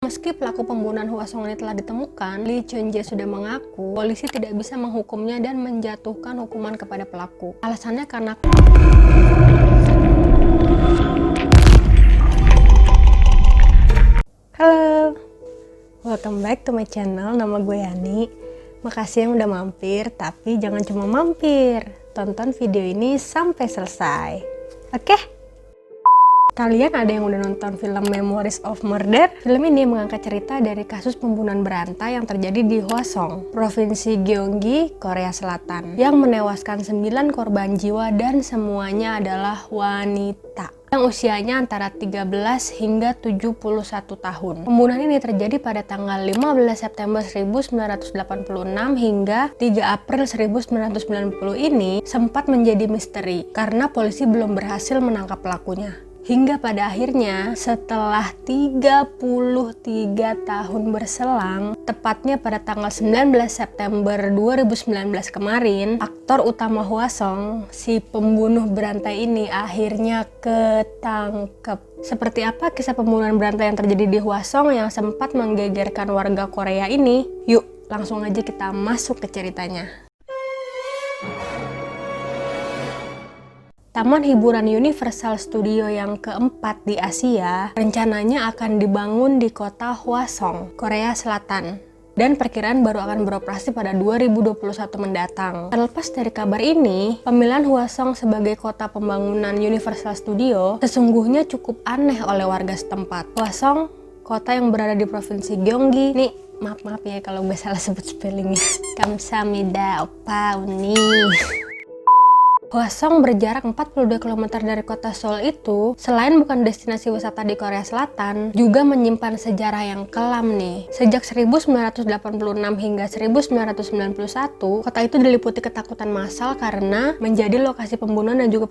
Meski pelaku pembunuhan Hwasong ini telah ditemukan, Lee Chun-jae sudah mengaku polisi tidak bisa menghukumnya dan menjatuhkan hukuman kepada pelaku. Alasannya karena Halo, welcome back to my channel. Nama gue Yani. Makasih yang udah mampir, tapi jangan cuma mampir, tonton video ini sampai selesai. Oke? Kalian ada yang udah nonton film Memories of Murder? Film ini mengangkat cerita dari kasus pembunuhan berantai yang terjadi di Hwasong, Provinsi Gyeonggi, Korea Selatan, yang menewaskan 9 korban jiwa dan semuanya adalah wanita yang usianya antara 13 hingga 71 tahun. Pembunuhan ini terjadi pada tanggal 15 September 1986 hingga 3 April 1990 ini sempat menjadi misteri karena polisi belum berhasil menangkap pelakunya. Hingga pada akhirnya setelah 33 tahun berselang, tepatnya pada tanggal 19 September 2019 kemarin, aktor utama Hwasong, si pembunuh berantai ini akhirnya ketangkep. Seperti apa kisah pembunuhan berantai yang terjadi di Hwasong yang sempat menggegerkan warga Korea ini? Yuk, langsung aja kita masuk ke ceritanya. Taman hiburan Universal Studio yang keempat di Asia rencananya akan dibangun di kota Hwasong, Korea Selatan. Dan perkiraan baru akan beroperasi pada 2021 mendatang. Terlepas dari kabar ini, pemilihan Hwasong sebagai kota pembangunan Universal Studio sesungguhnya cukup aneh oleh warga setempat. Hwasong, kota yang berada di Provinsi Gyeonggi. Nih, maaf ya kalau gue salah sebut spellingnya. Kamsahamnida, Oppa, Uni. Hwasong berjarak 42 km dari kota Seoul itu, selain bukan destinasi wisata di Korea Selatan, juga menyimpan sejarah yang kelam nih. Sejak 1986 hingga 1991, kota itu diliputi ketakutan massal karena menjadi lokasi pembunuhan dan juga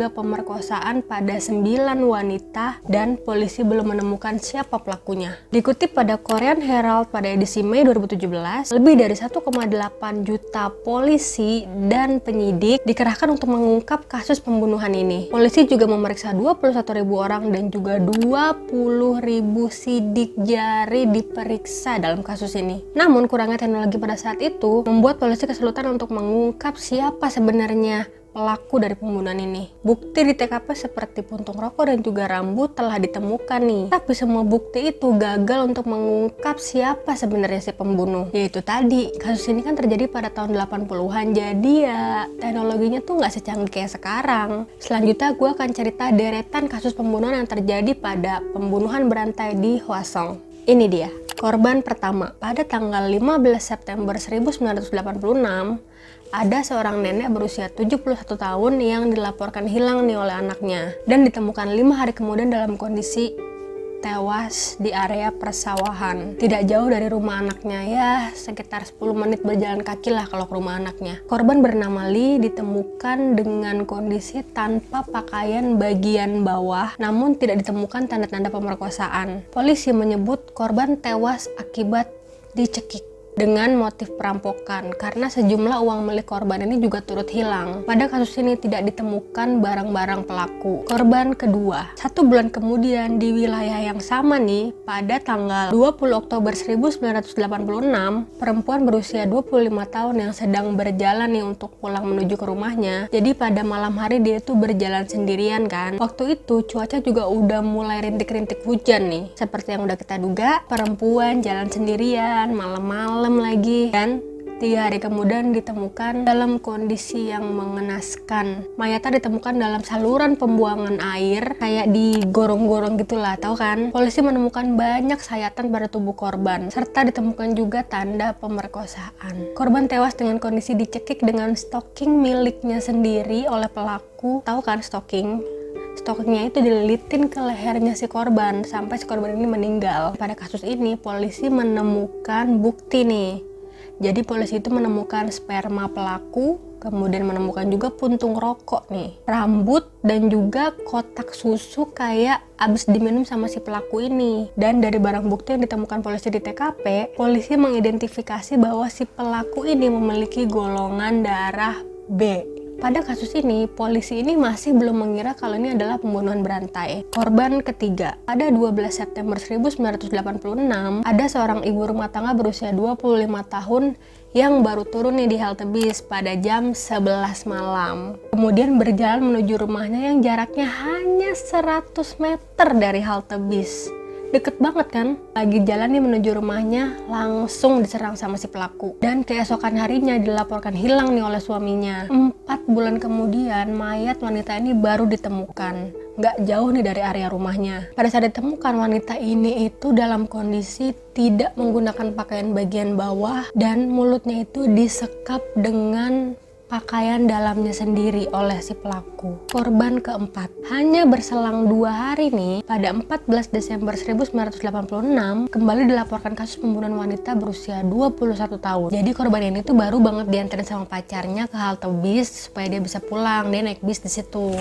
pemerkosaan pada 9 wanita dan polisi belum menemukan siapa pelakunya. Dikutip pada Korean Herald pada edisi Mei 2017, lebih dari 1,8 juta polisi dan penyidik dikerahkan untuk mengungkap kasus pembunuhan ini. Polisi juga memeriksa 21.000 orang dan juga 20.000 sidik jari diperiksa dalam kasus ini. Namun kurangnya teknologi pada saat itu membuat polisi kesulitan untuk mengungkap siapa sebenarnya pelaku dari pembunuhan ini. Bukti di TKP seperti puntung rokok dan juga rambut telah ditemukan nih. Tapi semua bukti itu gagal untuk mengungkap siapa sebenarnya si pembunuh. Yaitu tadi, kasus ini kan terjadi pada tahun 80-an. Jadi ya teknologinya tuh nggak secanggih kayak sekarang. Selanjutnya gue akan cerita deretan kasus pembunuhan yang terjadi pada pembunuhan berantai di Hwasong. Ini dia. Korban pertama, pada tanggal 15 September 1986, ada seorang nenek berusia 71 tahun yang dilaporkan hilang nih oleh anaknya dan ditemukan 5 hari kemudian dalam kondisi tewas di area persawahan tidak jauh dari rumah anaknya, ya sekitar 10 menit berjalan kaki lah kalau ke rumah anaknya. Korban bernama Lee ditemukan dengan kondisi tanpa pakaian bagian bawah, namun tidak ditemukan tanda-tanda pemerkosaan. Polisi menyebut korban tewas akibat dicekik dengan motif perampokan karena sejumlah uang milik korban ini juga turut hilang. Pada kasus ini tidak ditemukan barang-barang pelaku. Korban kedua, 1 bulan kemudian di wilayah yang sama nih, pada tanggal 20 Oktober 1986, perempuan berusia 25 tahun yang sedang berjalan nih untuk pulang menuju ke rumahnya. Jadi pada malam hari dia tuh berjalan sendirian kan. Waktu itu cuaca juga udah mulai rintik-rintik hujan nih. Seperti yang udah kita duga, perempuan jalan sendirian malam-malam lagi, dan 3 hari kemudian ditemukan dalam kondisi yang mengenaskan. Mayatnya ditemukan dalam saluran pembuangan air kayak di gorong-gorong gitulah, tahu kan? Polisi menemukan banyak sayatan pada tubuh korban serta ditemukan juga tanda pemerkosaan. Korban tewas dengan kondisi dicekik dengan stocking miliknya sendiri oleh pelaku. Tahu kan stocking? Stoknya itu dililitin ke lehernya si korban sampai si korban ini meninggal. Pada kasus ini polisi menemukan bukti nih. Jadi polisi itu menemukan sperma pelaku, kemudian menemukan juga puntung rokok nih, rambut dan juga kotak susu kayak abis diminum sama si pelaku ini. Dan dari barang bukti yang ditemukan polisi di TKP, polisi mengidentifikasi bahwa si pelaku ini memiliki golongan darah B. pada kasus ini, polisi ini masih belum mengira kalau ini adalah pembunuhan berantai. Korban ketiga, pada 12 September 1986, ada seorang ibu rumah tangga berusia 25 tahun yang baru turun nih di halte bis pada jam 11 malam. Kemudian berjalan menuju rumahnya yang jaraknya hanya 100 meter dari halte bis. Deket banget kan? Lagi jalan nih menuju rumahnya, langsung diserang sama si pelaku. Dan keesokan harinya dilaporkan hilang nih oleh suaminya. 4 bulan kemudian, mayat wanita ini baru ditemukan. Nggak jauh nih dari area rumahnya. Pada saat ditemukan, wanita ini itu dalam kondisi tidak menggunakan pakaian bagian bawah dan mulutnya itu disekap dengan pakaian dalamnya sendiri oleh si pelaku. Korban keempat, hanya berselang 2 hari nih, pada 14 Desember 1986, kembali dilaporkan kasus pembunuhan wanita berusia 21 tahun. Jadi korban ini tuh baru banget diantarin sama pacarnya ke halte bis supaya dia bisa pulang. Dia naik bis di situ.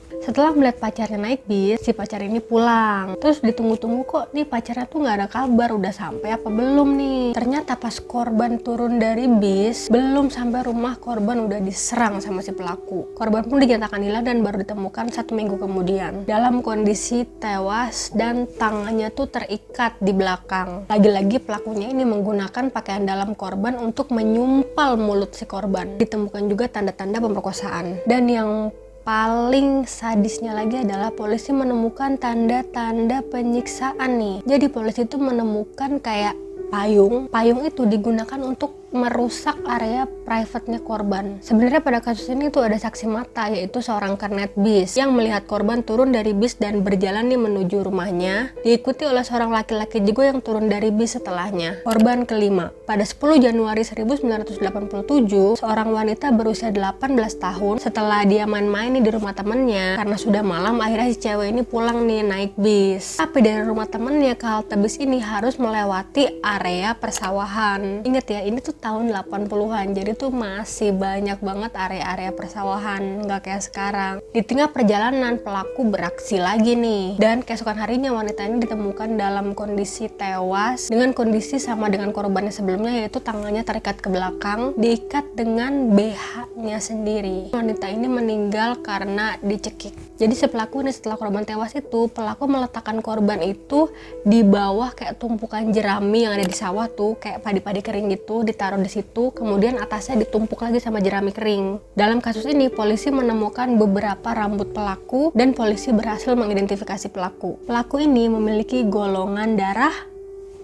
Setelah melihat pacarnya naik bis, si pacar ini pulang. Terus ditunggu-tunggu kok nih pacarnya tuh nggak ada kabar, udah sampai apa belum nih. Ternyata pas korban turun dari bis, belum sampai rumah korban udah diserang sama si pelaku. Korban pun dinyatakan hilang dan baru ditemukan 1 minggu kemudian. Dalam kondisi tewas dan tangannya tuh terikat di belakang. Lagi-lagi pelakunya ini menggunakan pakaian dalam korban untuk menyumpal mulut si korban. Ditemukan juga tanda-tanda pemerkosaan. Dan yang paling sadisnya lagi adalah polisi menemukan tanda-tanda penyiksaan nih. Jadi polisi itu menemukan kayak payung. Payung itu digunakan untuk merusak area private-nya korban. Sebenarnya pada kasus ini tuh ada saksi mata, yaitu seorang kernet bis yang melihat korban turun dari bis dan berjalan nih menuju rumahnya, diikuti oleh seorang laki-laki juga yang turun dari bis setelahnya. Korban kelima, pada 10 Januari 1987, seorang wanita berusia 18 tahun setelah dia main-main nih di rumah temennya, karena sudah malam akhirnya si cewek ini pulang nih naik bis. Tapi dari rumah temennya ke halte bis ini harus melewati area persawahan. Ingat ya, ini tuh tahun 80-an, jadi tuh masih banyak banget area-area persawahan, nggak kayak sekarang. Di tengah perjalanan pelaku beraksi lagi nih, dan keesokan harinya wanita ini ditemukan dalam kondisi tewas dengan kondisi sama dengan korbannya sebelumnya, yaitu tangannya terikat ke belakang, diikat dengan BH-nya sendiri. Wanita ini meninggal karena dicekik. Jadi si pelaku ini setelah korban tewas itu, pelaku meletakkan korban itu di bawah kayak tumpukan jerami yang ada di sawah tuh, kayak padi-padi kering gitu, ditaruh di situ, kemudian atasnya ditumpuk lagi sama jerami kering. Dalam kasus ini, polisi menemukan beberapa rambut pelaku dan polisi berhasil mengidentifikasi pelaku. Pelaku ini memiliki golongan darah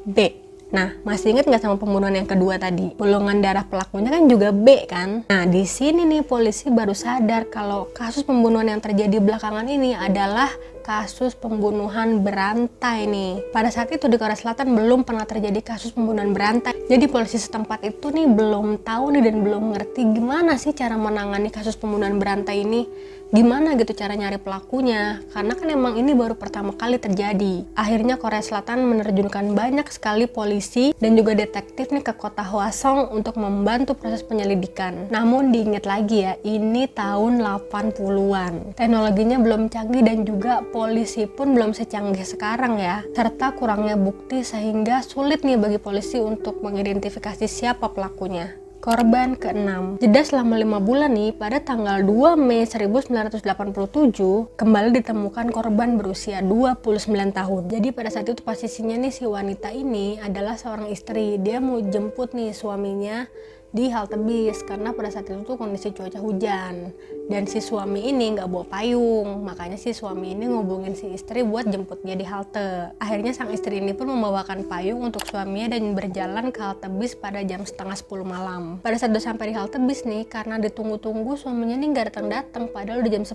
B. Nah, masih ingat nggak sama pembunuhan yang kedua tadi? Golongan darah pelakunya kan juga B kan? Nah, di sini nih polisi baru sadar kalau kasus pembunuhan yang terjadi belakangan ini adalah kasus pembunuhan berantai nih. Pada saat itu di Korea Selatan belum pernah terjadi kasus pembunuhan berantai. Jadi polisi setempat itu nih belum tahu nih dan belum ngerti gimana sih cara menangani kasus pembunuhan berantai ini. Gimana gitu cara nyari pelakunya, karena kan emang ini baru pertama kali terjadi. Akhirnya Korea Selatan menerjunkan banyak sekali polisi dan juga detektif nih ke kota Hwasong untuk membantu proses penyelidikan. Namun diingat lagi ya, ini tahun 80-an. Teknologinya belum canggih dan juga polisi pun belum secanggih sekarang ya. Serta kurangnya bukti sehingga sulit nih bagi polisi untuk mengidentifikasi siapa pelakunya. Korban ke-6, jeda selama 5 bulan nih, pada tanggal 2 Mei 1987 kembali ditemukan korban berusia 29 tahun. Jadi pada saat itu posisinya nih si wanita ini adalah seorang istri. Dia mau jemput nih suaminya di halte bis karena pada saat itu tuh kondisi cuaca hujan dan si suami ini nggak bawa payung, makanya si suami ini ngubungin si istri buat jemput dia di halte. Akhirnya sang istri ini pun membawakan payung untuk suaminya dan berjalan ke halte bis pada jam setengah 10 malam. Pada saat udah sampai di halte bis nih, karena ditunggu-tunggu suaminya nih nggak datang-datang padahal udah jam 10.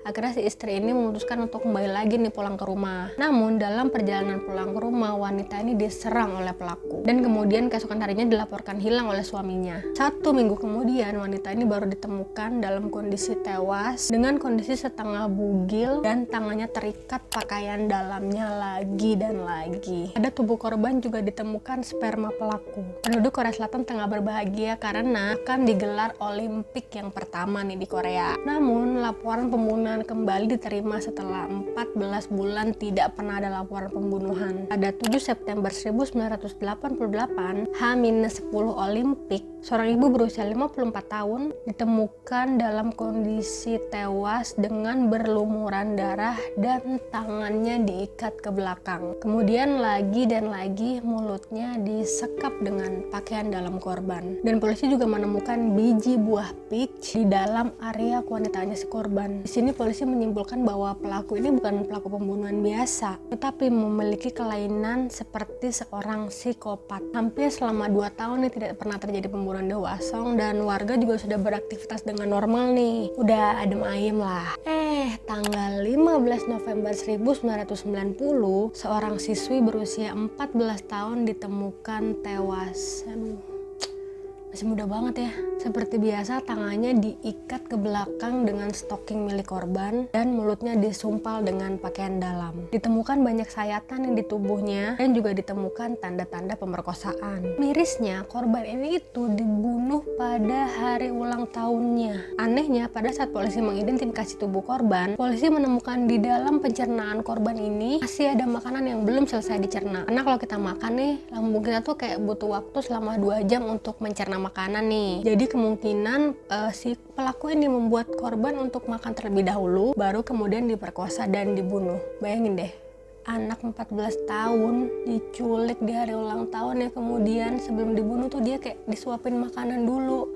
Akhirnya si istri ini memutuskan untuk kembali lagi nih pulang ke rumah. Namun dalam perjalanan pulang ke rumah, wanita ini diserang oleh pelaku. Dan kemudian keesokan harinya dilaporkan hilang oleh suaminya. 1 minggu kemudian, wanita ini baru ditemukan dalam kondisi tewas dengan kondisi setengah bugil dan tangannya terikat pakaian dalamnya lagi dan lagi. Pada tubuh korban juga ditemukan sperma pelaku. Penduduk Korea Selatan tengah berbahagia karena akan digelar Olimpik yang pertama nih di Korea. Namun laporan pembunuhan permohonan kembali diterima setelah 14 bulan tidak pernah ada laporan pembunuhan. Pada 7 September 1988, H-10 Olimpik, seorang ibu berusia 54 tahun ditemukan dalam kondisi tewas dengan berlumuran darah dan tangannya diikat ke belakang. Kemudian lagi dan lagi mulutnya disekap dengan pakaian dalam korban. Dan polisi juga menemukan biji buah peach di dalam area kewanitaannya si korban. Di sini polisi menyimpulkan bahwa pelaku ini bukan pelaku pembunuhan biasa, tetapi memiliki kelainan seperti seorang psikopat. Hampir selama 2 tahun nih tidak pernah terjadi pembunuhan di Hwaseong dan warga juga sudah beraktivitas dengan normal nih. Udah adem ayem lah. Tanggal 15 November 1990, seorang siswi berusia 14 tahun ditemukan tewas. Masih muda banget ya. Seperti biasa, tangannya diikat ke belakang dengan stocking milik korban dan mulutnya disumpal dengan pakaian dalam. Ditemukan banyak sayatan yang di tubuhnya dan juga ditemukan tanda-tanda pemerkosaan. Mirisnya, korban ini itu dibunuh pada hari ulang tahunnya. Anehnya, pada saat polisi mengidentifikasi tubuh korban, polisi menemukan di dalam pencernaan korban ini masih ada makanan yang belum selesai dicerna. Karena kalau kita makan nih, lambung kita tuh kayak butuh waktu selama 2 jam untuk mencerna makanan nih. Jadi kemungkinan si pelaku ini membuat korban untuk makan terlebih dahulu, baru kemudian diperkosa dan dibunuh. Bayangin deh, anak 14 tahun diculik di hari ulang tahun ya, kemudian sebelum dibunuh tuh dia kayak disuapin makanan dulu.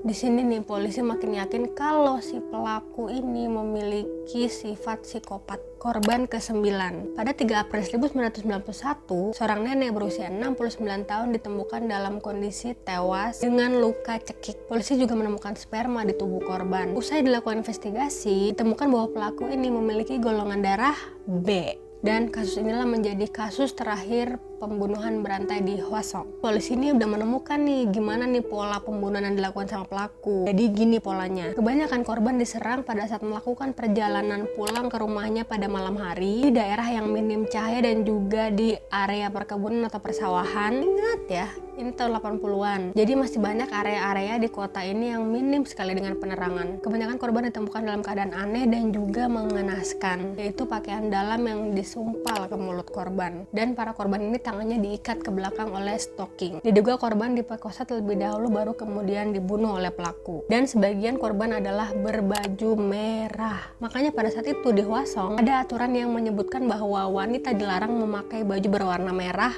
Di sini nih polisi makin yakin kalau si pelaku ini memiliki sifat psikopat. Korban ke-9. Pada 3 April 1991, seorang nenek berusia 69 tahun ditemukan dalam kondisi tewas dengan luka cekik. Polisi juga menemukan sperma di tubuh korban. Usai dilakukan investigasi, ditemukan bahwa pelaku ini memiliki golongan darah B. Dan kasus inilah menjadi kasus terakhir pembunuhan berantai di Hwaseong. Polisi ini udah menemukan nih gimana nih pola pembunuhan yang dilakukan sama pelaku. Jadi gini polanya. Kebanyakan korban diserang pada saat melakukan perjalanan pulang ke rumahnya pada malam hari di daerah yang minim cahaya dan juga di area perkebunan atau persawahan. Ingat ya, ini tahun 80-an. Jadi masih banyak area-area di kota ini yang minim sekali dengan penerangan. Kebanyakan korban ditemukan dalam keadaan aneh dan juga mengenaskan, yaitu pakaian dalam yang disumpal ke mulut korban. Dan para korban ini tangannya diikat ke belakang oleh stocking. Diduga korban diperkosa terlebih dahulu baru kemudian dibunuh oleh pelaku. Dan sebagian korban adalah berbaju merah. Makanya pada saat itu di Hwaseong ada aturan yang menyebutkan bahwa wanita dilarang memakai baju berwarna merah.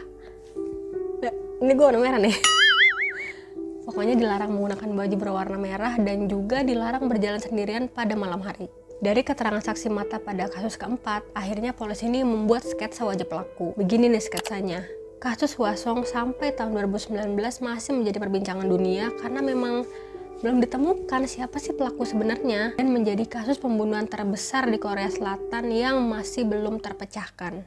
Ini gue warna merah nih. Pokoknya dilarang menggunakan baju berwarna merah dan juga dilarang berjalan sendirian pada malam hari. Dari keterangan saksi mata pada kasus keempat, akhirnya polisi ini membuat sketsa wajah pelaku. Begini nih sketsanya. Kasus Hwaseong sampai tahun 2019 masih menjadi perbincangan dunia karena memang belum ditemukan siapa sih pelaku sebenarnya dan menjadi kasus pembunuhan terbesar di Korea Selatan yang masih belum terpecahkan.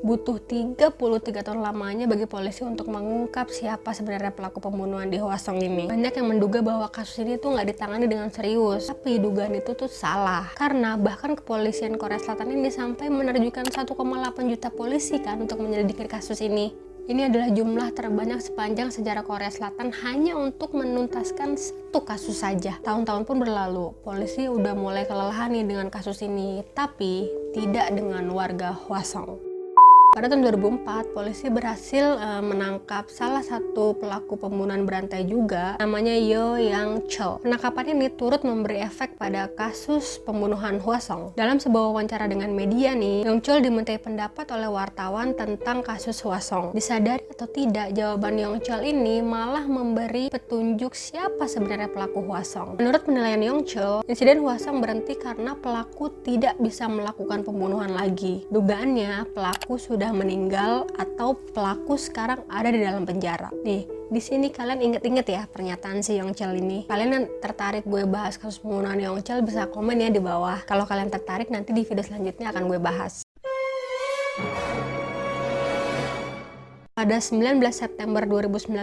Butuh 33 tahun lamanya bagi polisi untuk mengungkap siapa sebenarnya pelaku pembunuhan di Hwaseong ini. Banyak yang menduga bahwa kasus ini tuh nggak ditangani dengan serius, tapi dugaan itu tuh salah. Karena bahkan kepolisian Korea Selatan ini sampai menerjunkan 1,8 juta polisi kan untuk menyelidiki kasus ini. Ini adalah jumlah terbanyak sepanjang sejarah Korea Selatan hanya untuk menuntaskan satu kasus saja. Tahun-tahun pun berlalu, polisi udah mulai kelelahan nih dengan kasus ini, tapi tidak dengan warga Hwaseong. Pada tahun 2004, polisi berhasil menangkap salah satu pelaku pembunuhan berantai juga, namanya Yo Yang Chol. Penangkapan ini turut memberi efek pada kasus pembunuhan Hwaseong. Dalam sebuah wawancara dengan media nih, Yang Chol dimintai pendapat oleh wartawan tentang kasus Hwaseong. Disadari atau tidak, jawaban Yang Chol ini malah memberi petunjuk siapa sebenarnya pelaku Hwaseong. Menurut penilaian Yang Chol, insiden Hwaseong berhenti karena pelaku tidak bisa melakukan pembunuhan lagi. Dugaannya, pelaku sudah meninggal atau pelaku sekarang ada di dalam penjara. Nih, di sini kalian inget-inget ya pernyataan si Yong Chol ini. Kalian yang tertarik gue bahas kasus pembunuhan Yong Chol bisa komen ya di bawah. Kalau kalian tertarik, nanti di video selanjutnya akan gue bahas. Pada 19 September 2019,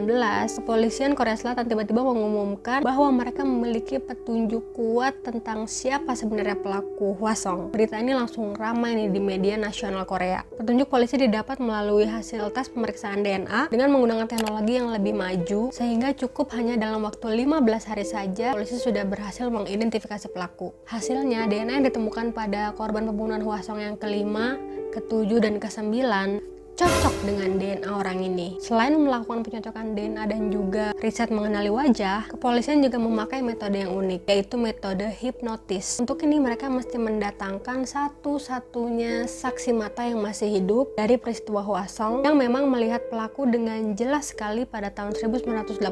kepolisian Korea Selatan tiba-tiba mengumumkan bahwa mereka memiliki petunjuk kuat tentang siapa sebenarnya pelaku Hwasong. Berita ini langsung ramai nih di media nasional Korea. Petunjuk polisi didapat melalui hasil tes pemeriksaan DNA dengan menggunakan teknologi yang lebih maju, sehingga cukup hanya dalam waktu 15 hari saja polisi sudah berhasil mengidentifikasi pelaku. Hasilnya, DNA yang ditemukan pada korban pembunuhan Hwasong yang kelima, ketujuh, dan kesembilan cocok dengan DNA orang ini. Selain melakukan pencocokan DNA dan juga riset mengenali wajah, kepolisian juga memakai metode yang unik, yaitu metode hipnotis. Untuk ini mereka mesti mendatangkan satu-satunya saksi mata yang masih hidup dari peristiwa Hwasong yang memang melihat pelaku dengan jelas sekali pada tahun 1988,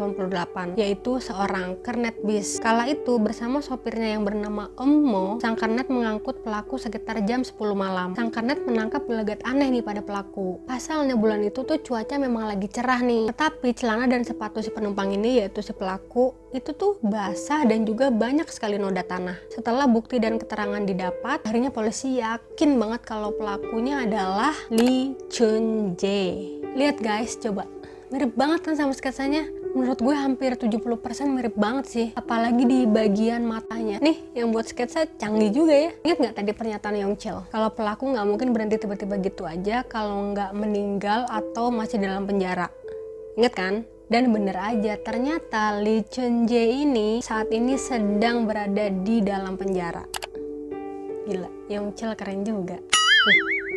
yaitu seorang kernet bis. Kala itu bersama sopirnya yang bernama Om Mo, sang kernet mengangkut pelaku sekitar jam 10 malam. Sang kernet menangkap gelagat aneh nih pada pelaku. Pasalnya bulan itu tuh cuaca memang lagi cerah nih, tetapi celana dan sepatu si penumpang ini, yaitu si pelaku, itu tuh basah dan juga banyak sekali noda tanah. Setelah bukti dan keterangan didapat, akhirnya polisi yakin banget kalau pelakunya adalah Lee Chun-jae. Lihat guys, coba. Mirip banget kan sama sketsanya? Menurut gue hampir 70% mirip banget sih, apalagi di bagian matanya. Nih, yang buat sketsa canggih juga ya. Ingat nggak tadi pernyataan Yongchil? Kalau pelaku nggak mungkin berhenti tiba-tiba gitu aja kalau nggak meninggal atau masih dalam penjara. Ingat kan? Dan bener aja, ternyata Lee Chun-jae ini saat ini sedang berada di dalam penjara. Gila, Yongchil keren juga.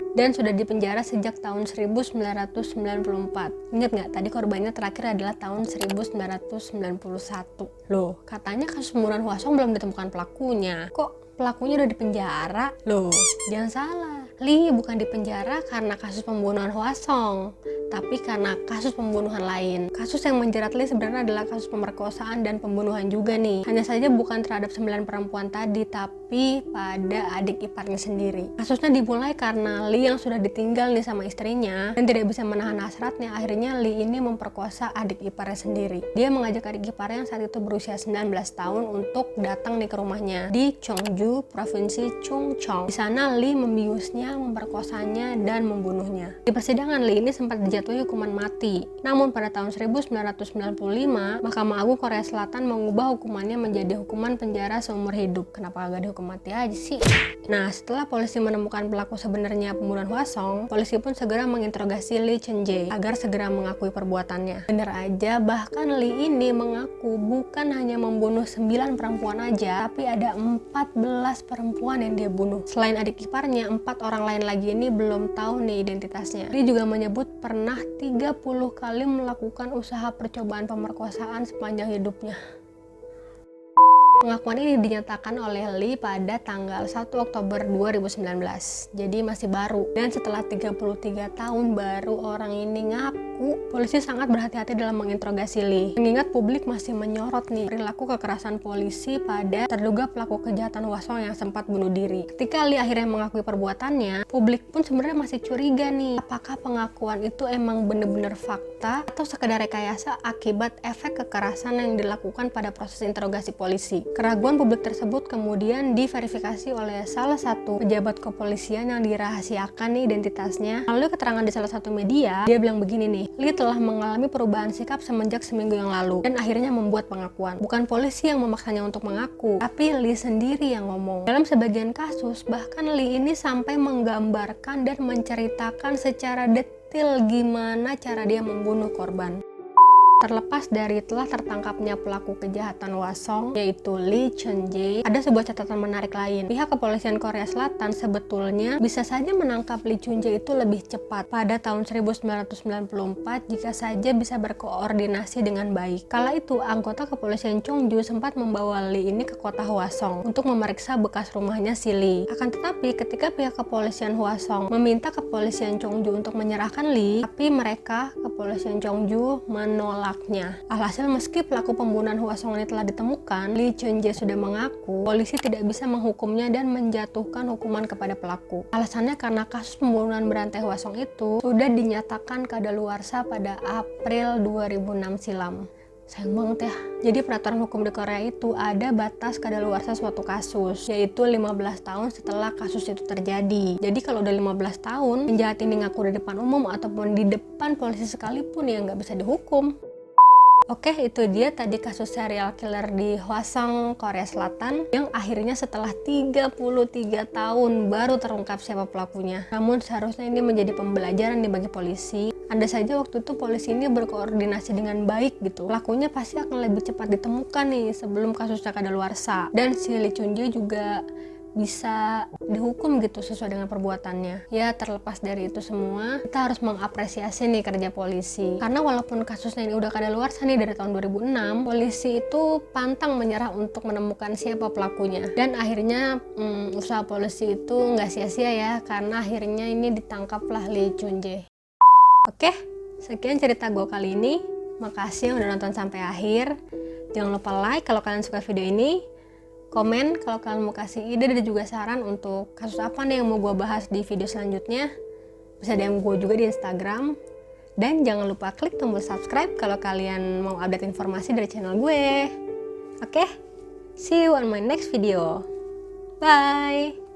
Dan sudah dipenjara sejak tahun 1994. Ingat nggak, tadi korbannya terakhir adalah tahun 1991. Loh, katanya kasus pembunuhan Hwasong belum ditemukan pelakunya. Kok pelakunya udah dipenjara? Loh, jangan salah. Lee bukan dipenjara karena kasus pembunuhan Hwasong, tapi karena kasus pembunuhan lain. Kasus yang menjerat Lee sebenarnya adalah kasus pemerkosaan dan pembunuhan juga nih. Hanya saja bukan terhadap 9 perempuan tadi, tapi pada adik iparnya sendiri. Kasusnya dimulai karena Lee yang sudah ditinggal nih sama istrinya dan tidak bisa menahan hasratnya, akhirnya Lee ini memperkosa adik iparnya sendiri. Dia mengajak adik iparnya yang saat itu berusia 19 tahun untuk datang nih ke rumahnya di Cheongju, provinsi Chungcheong. Di sana Lee membiusnya, memperkosanya, dan membunuhnya. Di persidangan Lee ini sempat dijatuhi hukuman mati. Namun pada tahun 1995, Mahkamah Agung Korea Selatan mengubah hukumannya menjadi hukuman penjara seumur hidup. Kenapa agak dihukum mati aja sih? Nah, setelah polisi menemukan pelaku sebenarnya pembunuhan Hwasong, polisi pun segera menginterogasi Lee Chun-jae agar segera mengakui perbuatannya. Bener aja, bahkan Lee ini mengaku bukan hanya membunuh 9 perempuan aja, tapi ada 14 perempuan yang dia bunuh. Selain adik iparnya, 4 orang lain lagi ini belum tahu nih identitasnya. Lee juga menyebut pernah 30 kali melakukan usaha percobaan pemerkosaan sepanjang hidupnya. Pengakuan ini dinyatakan oleh Lee pada tanggal 1 Oktober 2019, jadi masih baru. Dan setelah 33 tahun baru orang ini ngaku, polisi sangat berhati-hati dalam menginterogasi Lee. Mengingat publik masih menyorot nih perilaku kekerasan polisi pada terduga pelaku kejahatan Hwasong yang sempat bunuh diri. Ketika Lee akhirnya mengakui perbuatannya, publik pun sebenarnya masih curiga nih, apakah pengakuan itu emang bener-bener fakta atau sekedar rekayasa akibat efek kekerasan yang dilakukan pada proses interogasi polisi. Keraguan publik tersebut kemudian diverifikasi oleh salah satu pejabat kepolisian yang dirahasiakan nih identitasnya. Melalui keterangan di salah satu media, dia bilang begini nih, Lee telah mengalami perubahan sikap semenjak seminggu yang lalu dan akhirnya membuat pengakuan. Bukan polisi yang memaksanya untuk mengaku, tapi Lee sendiri yang ngomong. Dalam sebagian kasus, bahkan Lee ini sampai menggambarkan dan menceritakan secara detail gimana cara dia membunuh korban. Terlepas dari telah tertangkapnya pelaku kejahatan Hwasong, yaitu Lee Chun-jae, ada sebuah catatan menarik lain. Pihak kepolisian Korea Selatan sebetulnya bisa saja menangkap Lee Chun-jae itu lebih cepat pada tahun 1994 jika saja bisa berkoordinasi dengan baik. Kala itu, anggota kepolisian Cheongju sempat membawa Lee ini ke kota Hwasong untuk memeriksa bekas rumahnya si Lee. Akan tetapi, ketika pihak kepolisian Hwasong meminta kepolisian Cheongju untuk menyerahkan Lee, tapi mereka, kepolisian Cheongju, menolak. Alhasil meski pelaku pembunuhan Hwasong ini telah ditemukan, Lee Chun-jae sudah mengaku polisi tidak bisa menghukumnya dan menjatuhkan hukuman kepada pelaku. Alasannya karena kasus pembunuhan berantai Hwasong itu sudah dinyatakan kadaluarsa pada April 2006 silam. Sayang banget ya. Jadi peraturan hukum di Korea itu ada batas kadaluarsa suatu kasus, yaitu 15 tahun setelah kasus itu terjadi. Jadi kalau udah 15 tahun, penjahat ini ngaku di depan umum ataupun di depan polisi sekalipun ya nggak bisa dihukum. Oke, itu dia tadi kasus serial killer di Hwasong, Korea Selatan yang akhirnya setelah 33 tahun baru terungkap siapa pelakunya. Namun seharusnya ini menjadi pembelajaran nih bagi polisi. Andai saja waktu itu polisi ini berkoordinasi dengan baik gitu, pelakunya pasti akan lebih cepat ditemukan nih sebelum kasusnya kadaluarsa. Dan si Lee Chun-jae juga bisa dihukum gitu sesuai dengan perbuatannya. Ya terlepas dari itu semua, kita harus mengapresiasi nih kerja polisi. Karena walaupun kasusnya ini udah kadaluarsa nih dari tahun 2006, polisi itu pantang menyerah untuk menemukan siapa pelakunya. Dan akhirnya usaha polisi itu nggak sia-sia ya, karena akhirnya ini ditangkaplah Lee Chun-jae. Oke, sekian cerita gue kali ini. Makasih yang udah nonton sampai akhir. Jangan lupa like kalau kalian suka video ini. Komen kalau kalian mau kasih ide dan juga saran untuk kasus apa nih yang mau gue bahas di video selanjutnya. Bisa DM gue juga di Instagram. Dan jangan lupa klik tombol subscribe kalau kalian mau update informasi dari channel gue. Oke, see you on my next video. Bye!